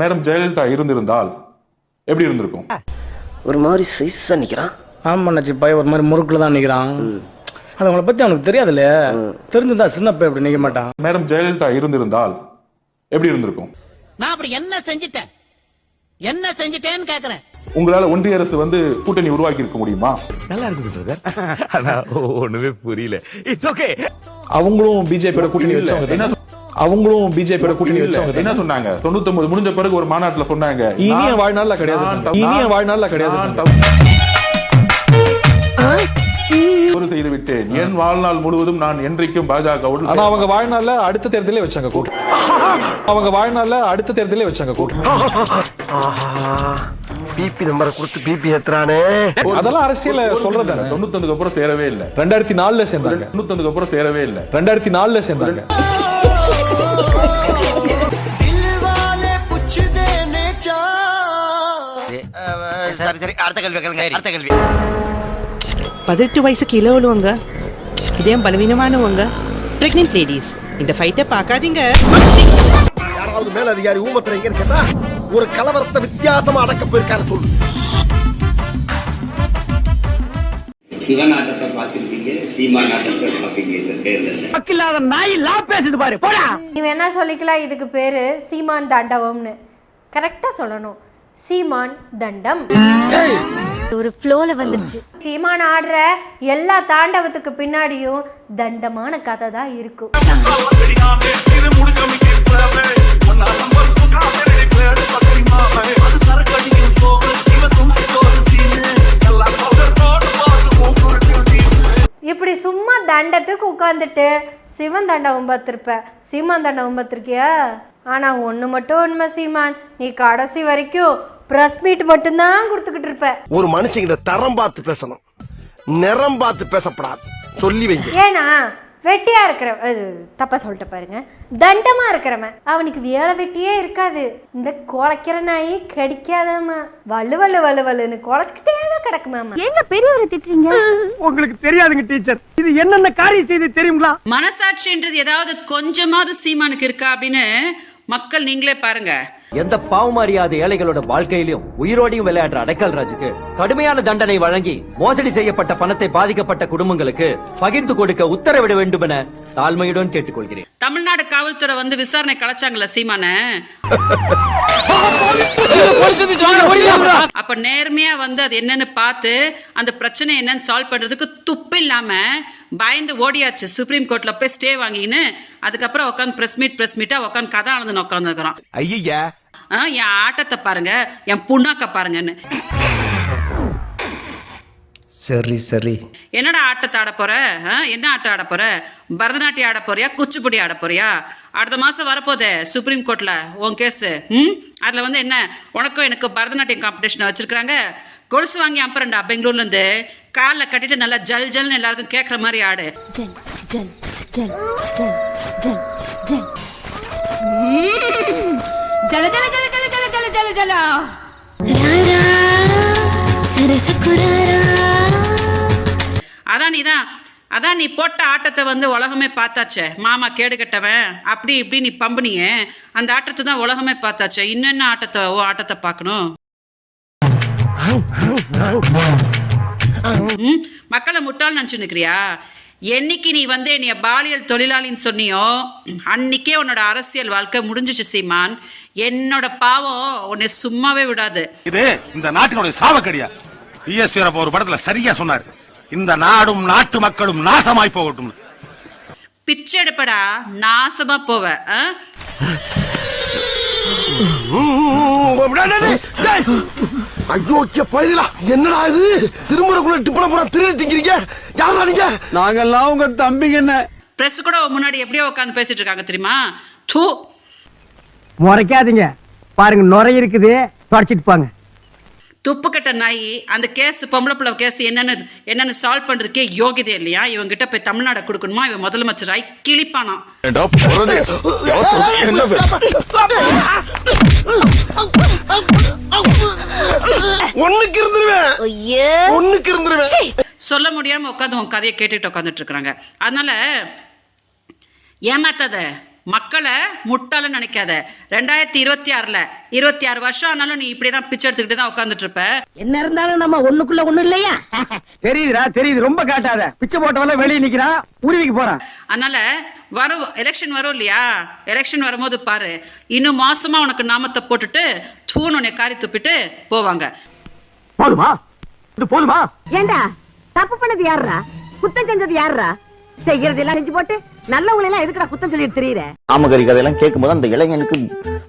Madam Jayalalithaa இருந்திருந்தால் எப்படி இருந்திருக்கும்? ஒரு மாதிரி சைஸா நிக்கிறான். ஆமா நச்சி பாய் ஒரு மாதிரி முறுக்குல தான் நிக்கிறான். அது அவனை பத்தி அவனுக்கு தெரியாது இல்லையா? தெரிஞ்சுதான் சின்ன பையன் அப்படி நிக்க மாட்டான். மேடம் ஜெயலலிதா இருந்திருந்தால் எப்படி இருந்திருக்கும்? நான் அப்படி என்ன செஞ்சிட்டேன்னு கேக்குறேன். உங்களால ஒன்றிய அரசு கூட்டணி உருவாக்கி இருக்க முடியுமா? நல்லா இருக்கு. ஒண்ணுமே புரியல. It's okay. அவங்களும் பிஜேபியோட கூட்டணி வச்சவங்க. அவங்களும் பிஜேபியோட கூட்டணி வச்சவங்க. என்ன சொன்னாங்க? 99 முடிஞ்ச பிறகு ஒரு மாநாட்டுல சொன்னாங்க, இனிய வாழ்நாள்ல கிடையாது, இனிய வாழ்நாள்ல கிடையாது. செய்து விட்டேன், என் வாழ்நாள் முழுவதும் நான் என்றைக்கும் பாஜகவோடு. ஆனா அவங்க வாழ்நாள்ல அடுத்த தேர்தலே வச்சாங்க கூட்டம். அவங்க வாழ்நாள்ல அடுத்த தேர்தலே வச்சாங்க கூட்டம். பிபி நம்பரை கொடுத்து பிபி ஏத்துறானே. அதெல்லாம் அரசியல சொல்றது. 99க்கு அப்புறம் சேரவே இல்ல. 2004ல சேர்ந்தாங்க. 99க்கு அப்புறம் சேரவே இல்ல. 2004ல சேர்ந்தாங்க. சரி அடுத்த கேள்வி கேளுங்க. அடுத்த கேள்வி. 18 வயசுக்கு கீழே உள்ளவங்க, இதயம் பலவீனமானவங்க, பிரெக்னென்ட் லேடிஸ், இந்த ஃபைட்டை பார்க்காதீங்க. யாராவது மேல அதிகாரி ஊமத்துல எங்க இருக்கா? ஒரு கலவரத்தை வித்தியாசமா அடக்க போயிருக்காரு சொல்லு. சிவன் ஆட்டத்தை பார்த்திருப்பீங்க, சீமா நாட்டத்தை பார்ப்பீங்க. இந்த தேர்தல் வக்கில்லாத நாய் லா பேசுது பாரு, போடா. நீ வேணா சொல்லிக்கலாம், இதுக்கு பேரு சீமான் தாண்டவம்னு. கரெக்டா சொல்லணும், சீமான் தண்டம். ஒரு ஃப்ளோல வந்துருச்சு. சீமான் ஆடுற எல்லா தாண்டவத்துக்கு பின்னாடியும் தண்டமான கதை தான் இருக்கும். இப்படி சும்மா தண்டத்துக்கு உட்காந்துட்டு சிவன் தாண்டவம் பார்த்திருப்ப, சீமான் தாண்டவம் பார்த்திருக்கியா? ஆனா ஒண்ணு மட்டும் உண்மை சீமான், நீ கடைசி வரைக்கும் பிரஸ் மீட் மட்டும்தான் கொடுத்துக்கிட்டு இருப்ப. ஒரு மனுஷங்கிட்ட தரம் பார்த்து பேசணும், நிறம் பார்த்து பேசப்படாது. சொல்லி வைங்க. ஏன்னா வெட்டியா இருக்கிற, தப்பா சொல்லிட்டு பாருங்க, தண்டமா இருக்கிறவன் அவனுக்கு வேலை வெட்டியே இருக்காது. இந்த குலைக்கிற நாய் கடிக்காதாமா, வலு வலு வலு வலுன்னு குலைச்சிக்கிட்டே தான் கிடக்குமாமா. எங்க பெரியவரை திட்டுறீங்க? உங்களுக்கு தெரியாதுங்க டீச்சர், இது என்னென்ன காரியம் செய்து தெரியுங்களா? மனசாட்சின்றது ஏதாவது கொஞ்சமாவது சீமானுக்கு இருக்கா அப்படின்னு மக்கள் நீங்களே பாருங்க. எந்த பாவமறியாத ஏழைகளோட வாழ்க்கையிலும் உயிரோடையும் விளையாடுற அடைக்கல் ராஜுக்கு கடுமையான தண்டனை வழங்கி மோசடி செய்யப்பட்ட பணத்தை பாதிக்கப்பட்ட குடும்பங்களுக்கு பகிர்ந்து கொடுக்க உத்தரவிட வேண்டும் என தாழ்மையுடன் கேட்டுக்கொள்கிறேன். தமிழ்நாடு காவல்துறை விசாரணை கலைச்சாங்கல்ல சீமான, அப்ப நேர்மையா அது என்னன்னு பார்த்து அந்த பிரச்சனை என்னன்னு சால்வ் பண்றதுக்கு துப்பு இல்லாம பயந்து ஓடியாச்சு. சுப்ரீம் கோர்ட்ல போய் ஸ்டே வாங்கின்னு அதுக்கப்புறம் உட்காந்து பிரஸ் மீட்டா உட்காந்து கதை ஆனந்தன் உட்காந்து இருக்கிறோம். ஐயா என் ஆட்டத்தை பாருங்க, என் புண்ணாக்க பாருங்கன்னு. சரி சரி, என்னடா ஆட்டத்தை ஆட போற? என்ன ஆட்டம் ஆட போற? பரதநாட்டியம் ஆட போறியா, குச்சிப்புடி ஆட போறியா? அடுத்த மாசம் வரப்போதே சுப்ரீம் கோர்ட்ல உன் கேஸ். அதுல என்ன உனக்கும் எனக்கு பரதநாட்டியம் காம்படிஷன் வச்சிருக்காங்க. கொலுசு வாங்கி அப்புறம்டா பெங்களூர்ல இருந்து காலில் கட்டிட்டு நல்லா ஜல் ஜல்னு எல்லாருக்கும் கேட்கற மாதிரி ஆடு. ஜல ஜல ஜல ஜல ஜல ஜல ஜல ஜல. அதான் நீ போட்ட ஆட்டத்தை உலகமே பார்த்தாச்சே. மாமா கேடு கட்டவன் அப்படி இப்படி நீ பம்புனிய அந்த ஆட்டத்தை தான் உலகமே பார்த்தாச்சே. இன்னென்ன ஆட்டத்தை பார்க்கணும்? மக்களை முட்டாள் நினைச்சு நிக்கிறியா? என்னைக்கு நீ என்னைய பாலியல் தொழிலாளின்னு சொன்னியோ அன்னைக்கே உன்னோட அரசியல் வாழ்க்கை முடிஞ்சிச்சு சீமான். என்னோட பாவம் உன்னை சும்மாவே விடாது. இது இந்த நாட்டினுடைய சாவக்கடியா. பிஎஸ் வீரப்ப ஒரு படத்துல சரியா சொன்னாரு, இந்த நாடும் நாட்டு மக்களும் நாசமாய் போகட்டும். பிச்சை எடுப்படா, நாசமா போவ. ஐயோ பயிலா, என்னடா இது? திருமுறைக்குள்ள டிப்பன பூரா திருடி திங்கிறீங்க. யாரா நீங்க? நாங்கெல்லாம் உங்க தம்பிங்க. என்ன பிரஸ் கூட முன்னாடி எப்படியோ உட்காந்து பேசிட்டு இருக்காங்க தெரியுமா? தூ, முறைக்காதீங்க பாருங்க, நுரை இருக்குது, தொடச்சிட்டு போங்க. துப்பு கட்ட நாய். அந்த கேஸ் பொம்பளை பிள்ளை கேஸ் என்னன்னு சால்வ் பண்றதுக்கே யோகியதே இல்லையா? இவங்க கிட்ட போய் தமிழ்நாடு கொடுக்கணுமா? இவன் முதலமைச்சராய் கிளிப்பானா? சொல்ல முடியாம உட்காந்து உன் கதையை கேட்டுட்டு உட்காந்துட்டு இருக்காங்க. அதனால ஏமாத்தாத, மக்களை முட்டாளன்னு நினைக்காத. 2026ல 26 வருஷம் ஆனாலும் நீ இப்படிதான் பிச்சை எடுத்துக்கிட்டு தான் உட்கார்ந்துட்டு இருப்ப. என்ன இருந்தாலும் நம்ம ஒண்ணுக்குள்ள ஒண்ணு இல்லையா? தெரியுதுடா, தெரியுது. ரொம்ப காட்டாத. பிச்சை போட்டவெல்லாம் வெளியே நிக்கிறான், உருவிக்கு போறான். அதனால வரும் எலெக்ஷன் வரும் இல்லையா, எலெக்ஷன் வரும்போது பாரு, இன்னும் மாசமா உனக்கு நாமத்தை போட்டுட்டு தூண் உன்னை காரி துப்பிட்டு போவாங்க. போதுமா? இது போதுமா? ஏண்டா தப்பு பண்ணது யாருடா? குத்தம் செஞ்சது யாருடா? செய்யறது எல்லாம் செஞ்சு போட்டு நல்லவங்களை எல்லாம் எதுக்குடா குத்தம் சொல்லிட்டு தெரியுற? ஆமகரி கதையெல்லாம் கேட்கும்போது அந்த இளைஞனுக்கு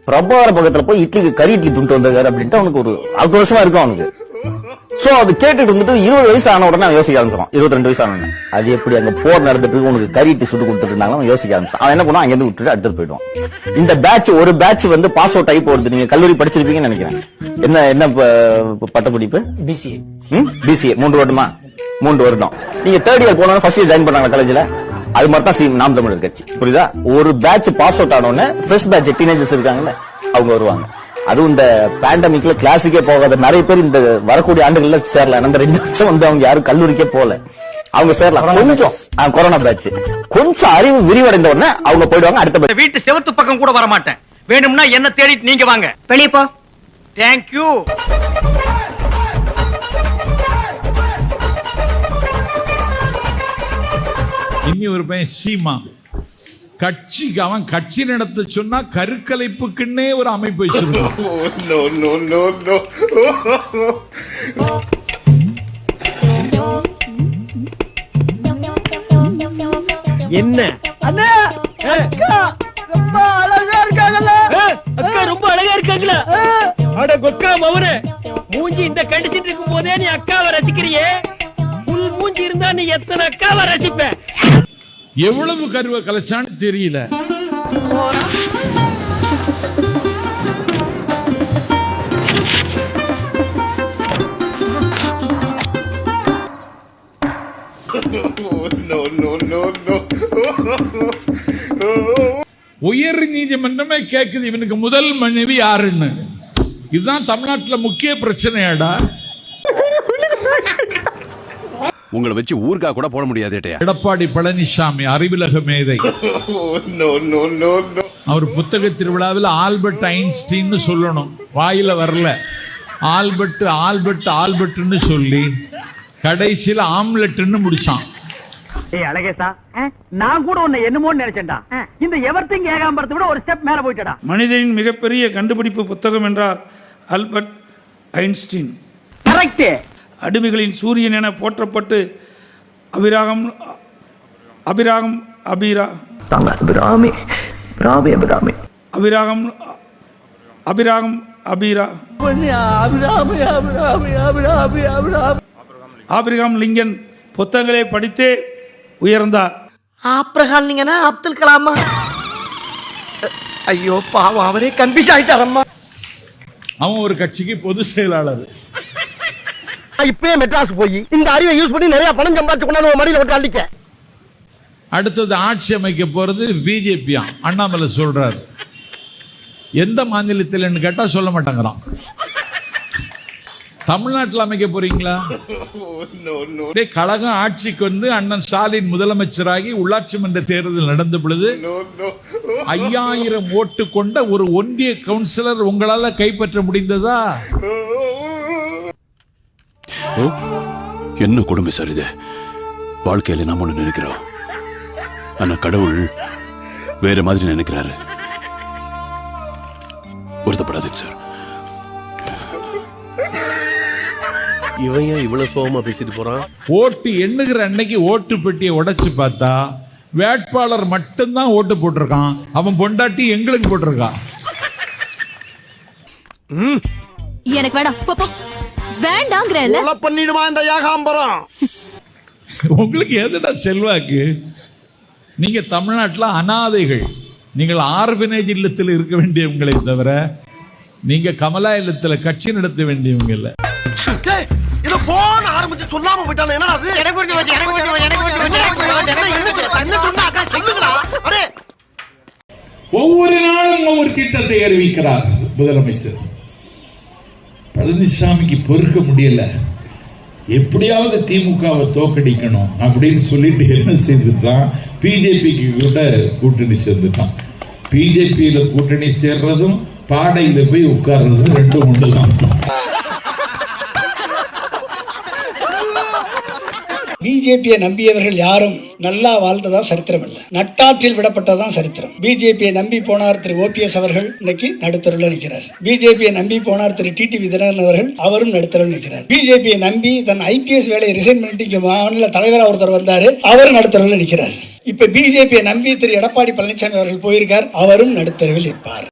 பிரபார பக்கத்துல போய் கறி இட்லி துண்டு வந்தாரு அப்படின்ட்டு அவனுக்கு ஒரு ஆக்ரோஷமா இருக்கும் அவனுக்கு. சோ அது கேட்டுட்டு வந்துட்டு 20 வயசு ஆன உடனே அவன் யோசிக்க ஆரம்பிச்சான். 22 வயசு ஆன அது எப்படி அங்க போர் நடந்துட்டு உனக்கு கறி இட்லி சுட்டு கொடுத்துட்டு இருந்தாலும் அவன் யோசிக்க ஆரம்பிச்சான். அவன் என்ன பண்ணுவான், அங்க இருந்து விட்டுட்டு அடுத்து போயிடுவான். இந்த பேட்ச் ஒரு பேட்ச் வந்து பாஸ் அவுட் ஆகி போறது. நீங்க கல்லூரி படிச்சிருப்பீங்கன்னு நினைக்கிறேன். என்ன பட்டப்படிப்பு? பிசிஏ 3 வருடமா? 3 வருடம். நீங்க 3rd இயர் போனோம், ஃபர்ஸ்ட் இயர் ஜாயின் பண்ணாங்க காலேஜ்ல. அது மாதிரி தான் நாம் தமிழர் கட்சி, புரியுதா? ஒரு பேட்ச் பாஸ் அவுட் ஆனோடனே ஃப்ரெஷ் பேட்ச் டீனேஜர்ஸ் இருக்காங்கல்ல, அவங்க வருவாங்க. அதுவும் இந்த பேண்டமிக்ல கிளாஸுக்கே போகாத நிறைய பேர் இந்த வரக்கூடிய ஆண்டுகள்ல சேரலாம். அந்த 2 வருஷம் வந்து அவங்க யாரும் கல்லூரிக்கே போல, அவங்க சேரலாம். கொஞ்சம் கொரோனா பேட்ச் கொஞ்சம் அறிவு விரிவடைந்த உடனே அவங்க போயிடுவாங்க. அடுத்த வீட்டு செவத்து பக்கம் கூட வர மாட்டேன். வேணும்னா என்ன தேடிட்டு நீங்க வாங்க. வெளியே போ. தேங்க்யூ. இனி ஒரு பையன் சீமா கட்சிக்கு அவன் கட்சி நடத்த சொன்னா கருக்கலைப்புக்குன்னே ஒரு அமைப்பு வச்சிருக்கான். என்ன அண்ணா, அக்கா ரொம்ப அழகா இருக்காங்கல்ல? அக்கா ரொம்ப அழகா இருக்காங்களா? அட கொக்கா மவனே, மூஞ்சி இந்த கடிச்சிட்டு இருக்கும் போதே நீ அக்காவை ரசிக்கிறியே, புல் மூஞ்சி இருந்தா நீ எத்தனை அக்காவை ரசிப்ப? எவ்வளவு கருவை கலைச்சான்னு தெரியல. உயர் நீதிமன்றமே கேக்குது இவனுக்கு முதல் மனைவி யாருன்னு. இதுதான் தமிழ்நாட்டில் முக்கிய பிரச்சனையாடா. உங்களை வச்சு ஊர்கா கூட போட முடியாது. எடப்பாடி பழனிசாமி அறிவுலக மேதை. அவர் புத்தக திருவிழாவில் ஆல்பர்ட் ஐன்ஸ்டீன் சொல்லணும், வாயில வரல. ஆல்பர்ட் ஆல்பர்ட் ஆல்பர்ட்னு சொல்லி கடைசியில் ஆம்லெட்னு முடிச்சான். அழகேசா, நான் கூட உன்னை என்னமோன்னு நினைச்சேன்டா. இந்த எவர்திங் ஏகாம்பரத்தை விட ஒரு ஸ்டெப் மேல போயிட்டடா. மனிதனின் மிகப்பெரிய கண்டுபிடிப்பு புத்தகம் என்றார் ஆல்பர்ட் ஐன்ஸ்டீன். கரெக்ட். அடிமைகளின் சூரியன் என போற்றப்பட்டு அபிராகம் அபிராகம் அபிரா அபிராமி அபிராமி அபிராகம் அபிராகம் அபிரா ஆபிரகாம் லிங்கன் புத்தகங்களை படித்தே உயர்ந்தார். ஆப்ரஹாம் லிங்கனா அப்துல் கலாமா? ஐயோ பாவம், அவரே கன்ஃபியூஸ் ஆயிட்டாரம்மா. அவன் ஒரு கட்சிக்கு பொது செயலாளர். இப்பவே மெட்ராஸ் போய் இந்த அறிவை யூஸ் பண்ணி நிறைய பணம் சம்பாதிச்சு கொண்டாந்து மடியில விட்டு அள்ளிக்க. அடுத்தது ஆட்சி அமைக்க போறது பிஜேபியா? அண்ணாமலை சொல்றாரு. எந்த மாநிலத்தில் கேட்டா சொல்ல மாட்டாங்கிறான். தமிழ்நாட்டில் அமைக்க போறீங்களா? கழகம் ஆட்சிக்கு வந்து அண்ணன் ஸ்டாலின் முதலமைச்சராகி உள்ளாட்சி மன்ற தேர்தல் நடந்த பொழுது 5000 ஓட்டு கொண்ட ஒரு ஒன்றிய கவுன்சிலர் உங்களால கைப்பற்ற முடிந்ததா? என்ன கொடுமை சார் இது. வாழ்க்கையில நாம ஒண்ணு நினைக்கிறோம், ஆனா கடவுள் வேற மாதிரி நினைக்கிறாரு. வருத்தப்படாதீங்க சார். இவன் ஏன் இவ்வளவு சோகமா பேசிட்டு போறான்? ஓட்டு எண்ணுகிற அன்னைக்கு ஓட்டு பெட்டியை உடைச்சு பார்த்தா வேட்பாளர் மட்டும்தான் ஓட்டு போட்டிருக்கான். அவன் பொண்டாட்டி எங்களுக்கு போட்டிருக்கான். எனக்கு வேண்டாம், வேண்டாங்கறல பண்ணிடுமா இந்த ஏகாம்பரம். உங்களுக்கு எதுடா செல்வாக்கு? நீங்க தமிழ்நாட்டில் அனாதைகள். நீங்கள் ஆர்பனேஜ் இல்லத்தில் இருக்க வேண்டியவங்களை தவிர நீங்க கமலா இல்லத்தில் கட்சி நடத்த வேண்டியவங்க இல்ல. இத போன் ஆரம்பிச்சு சொல்லாம போயிட்டானே. என்ன அது? எனக்கு என்ன சொன்னாக்க சொல்லுங்கடா. அடே, ஒவ்வொரு நாளும் ஒவ்வொரு திட்டத்தை அறிவிக்கிறார் முதலமைச்சர். பழனிசாமிக்கு பொறுக்க முடியல, எப்படியாவது திமுகவை தோக்கடிக்கணும் அப்படின்னு சொல்லிட்டு என்ன செய்துட்டான், பிஜேபிக்கு கூட கூட்டணி சேர்ந்துட்டான். பிஜேபியில கூட்டணி சேர்றதும் பாடையில போய் உட்கார்றதும் ரெண்டும் ஒன்றுதான். பிஜேபியை நம்பியவர்கள் யாரும் நல்லா வாழ்ந்ததா சரித்திரம் இல்லை, நட்டாற்றில் விடப்பட்டதான் சரித்திரம். பிஜேபியை நம்பி போனார் திரு OPS அவர்கள் இன்னைக்கு நடுத்தருவில் நிற்கிறார். பிஜேபியை நம்பி போனார் திரு TTV தினகரன் அவர்கள், அவரும் நடுத்தருவில் நிற்கிறார். பிஜேபியை நம்பி தன் IPS வேலையை ரிசைன் பண்ணிட்டு இங்க மாநில தலைவராக ஒருத்தர் வந்தாரு, அவர் நடுத்தருவில் நிற்கிறார். இப்ப பிஜேபியை நம்பி திரு எடப்பாடி பழனிசாமி அவர்கள் போயிருக்கார், அவரும் நடுத்தருவில் இருப்பார்.